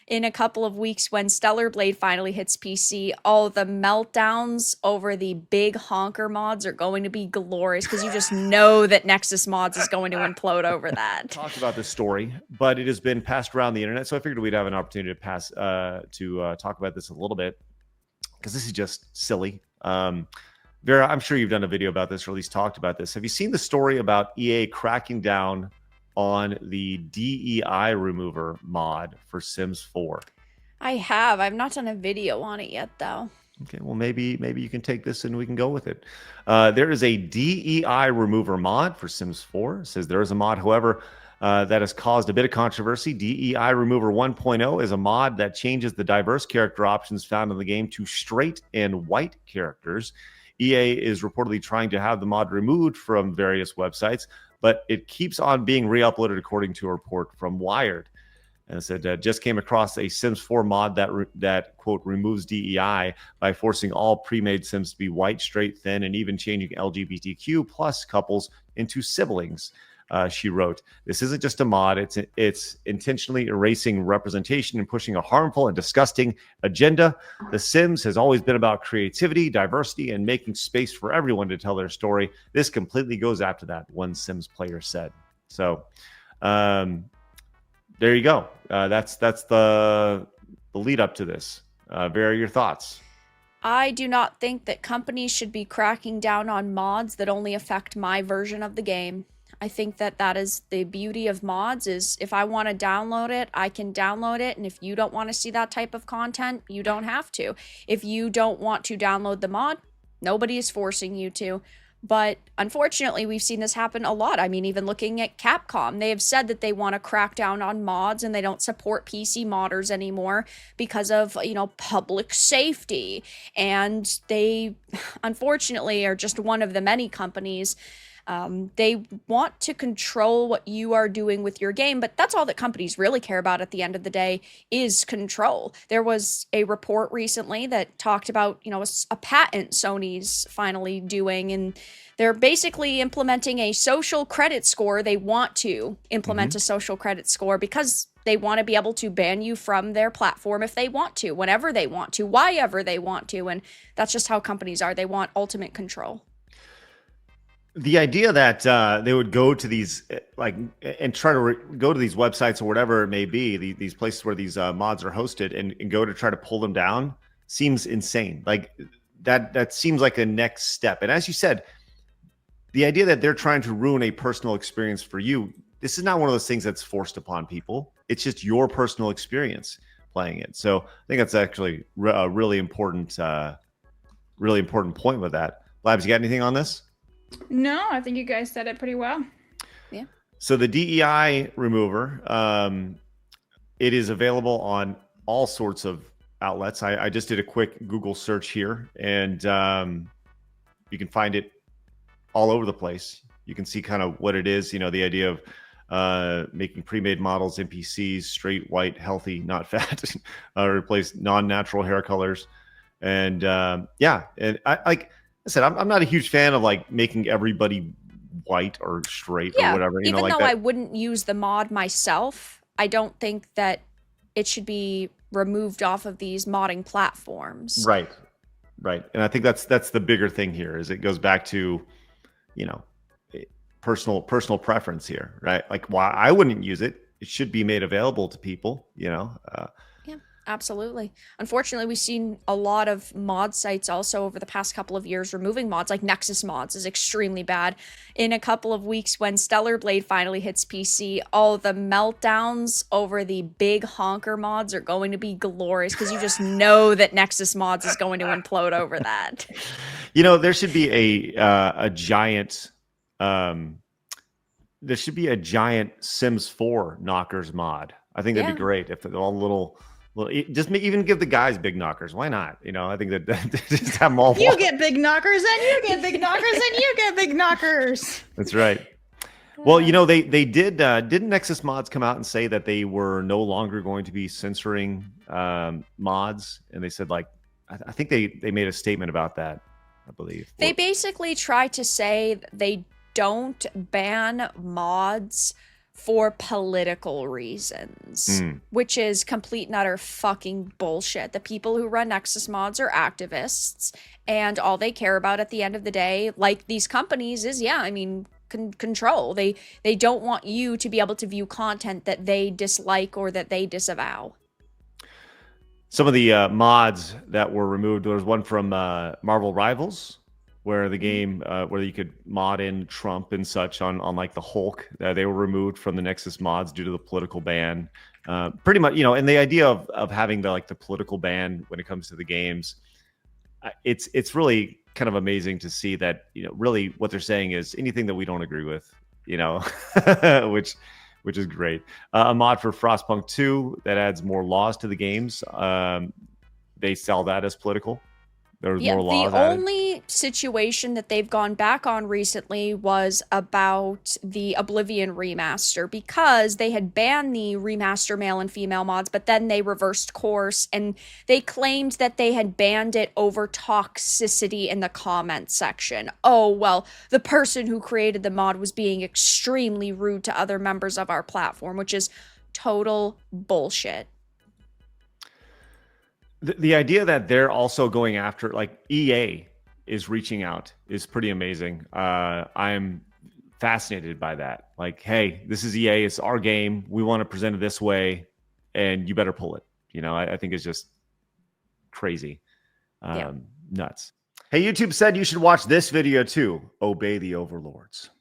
in a couple of weeks when Stellar Blade finally hits PC, all the meltdowns over the big honker mods are going to be glorious because you just know that Nexus Mods is going to implode over that. Talked about this story, but it has been passed around the internet, so I figured we'd have an opportunity to talk about this a little bit because this is just silly. Vera, I'm sure you've done a video about this or at least talked about this. Have you seen the story about EA cracking down on the DEI remover mod for Sims 4? I have. I've not done a video on it yet, though. Okay, well, maybe you can take this and we can go with it. There is a DEI remover mod for Sims 4. It says there is a mod, however, that has caused a bit of controversy. DEI Remover 1.0 is a mod that changes the diverse character options found in the game to straight and white characters. EA is reportedly trying to have the mod removed from various websites, but it keeps on being re-uploaded according to a report from Wired. And it said, just came across a Sims 4 mod that quote, removes DEI by forcing all pre-made Sims to be white, straight, thin, and even changing LGBTQ plus couples into siblings. She wrote, this isn't just a mod. It's intentionally erasing representation and pushing a harmful and disgusting agenda. The Sims has always been about creativity, diversity, and making space for everyone to tell their story. This completely goes after that, one Sims player said. So there you go. That's the lead up to this. Vera, your thoughts? I do not think that companies should be cracking down on mods that only affect my version of the game. I think that is the beauty of mods is if I want to download it, I can download it. And if you don't want to see that type of content, you don't have to. If you don't want to download the mod, nobody is forcing you to. But unfortunately, we've seen this happen a lot. I mean, even looking at Capcom, they have said that they want to crack down on mods and they don't support PC modders anymore because of, public safety. And they, unfortunately, are just one of the many companies. They want to control what you are doing with your game, but that's all that companies really care about at the end of the day is control. There was a report recently that talked about, a patent Sony's finally doing, and they're basically implementing a social credit score. They want to implement a social credit score because they want to be able to ban you from their platform if they want to, whenever they want to, why ever they want to, and that's just how companies are. They want ultimate control. The idea that they would go to these and try to go to these websites or whatever it may be, these places where these mods are hosted and go to try to pull them down seems insane. Like that seems like a next step. And as you said, the idea that they're trying to ruin a personal experience for you, this is not one of those things that's forced upon people. It's just your personal experience playing it. So I think that's actually a really important point with that. Blabs, you got anything on this? No, I think you guys said it pretty well. Yeah. So the DEI remover, it is available on all sorts of outlets. I just did a quick Google search here, and you can find it all over the place. You can see kind of what it is. The idea of making pre-made models, NPCs, straight, white, healthy, not fat, replace non-natural hair colors, and and I said, I'm not a huge fan of making everybody white or straight or whatever. Even though I wouldn't use the mod myself, I don't think that it should be removed off of these modding platforms. Right. And I think that's the bigger thing here is it goes back to, personal preference here, right? Like why I wouldn't use it. It should be made available to people, Absolutely. Unfortunately, we've seen a lot of mod sites also over the past couple of years removing mods, like Nexus Mods is extremely bad. In a couple of weeks when Stellar Blade finally hits PC, all the meltdowns over the big honker mods are going to be glorious because you just know that Nexus Mods is going to implode over that. There should be a giant Sims 4 knockers mod. I think that'd be great if all little just even give the guys big knockers. Why not? I think that just have them all. You get big knockers, and you get big knockers, and you get big knockers. That's right. Well, they didn't Nexus Mods come out and say that they were no longer going to be censoring mods, and they said I think they made a statement about that. I believe they basically try to say they don't ban mods for political reasons, which is complete and utter fucking bullshit. The people who run Nexus mods are activists, and all they care about at the end of the day, like these companies, is control. They don't want you to be able to view content that they dislike or that they disavow. Some of the mods that were removed, there was one from Marvel Rivals, where the game where you could mod in Trump and such on like the Hulk. They were removed from the Nexus mods due to the political ban. Pretty much, and the idea of having the political ban when it comes to the games, it's really kind of amazing to see that, really what they're saying is anything that we don't agree with, which is great. A mod for Frostpunk 2 that adds more laws to the games. They sell that as political. There's more laws. The only situation that they've gone back on recently was about the Oblivion remaster, because they had banned the remaster male and female mods, but then they reversed course and they claimed that they had banned it over toxicity in the comment section. Oh, well, the person who created the mod was being extremely rude to other members of our platform, which is total bullshit. The idea that they're also going after, like, EA is reaching out is pretty amazing. I'm fascinated by that. Like, hey, this is EA. It's our game. We want to present it this way, and you better pull it. I think it's just crazy. Nuts. Hey, YouTube said you should watch this video too. Obey the overlords.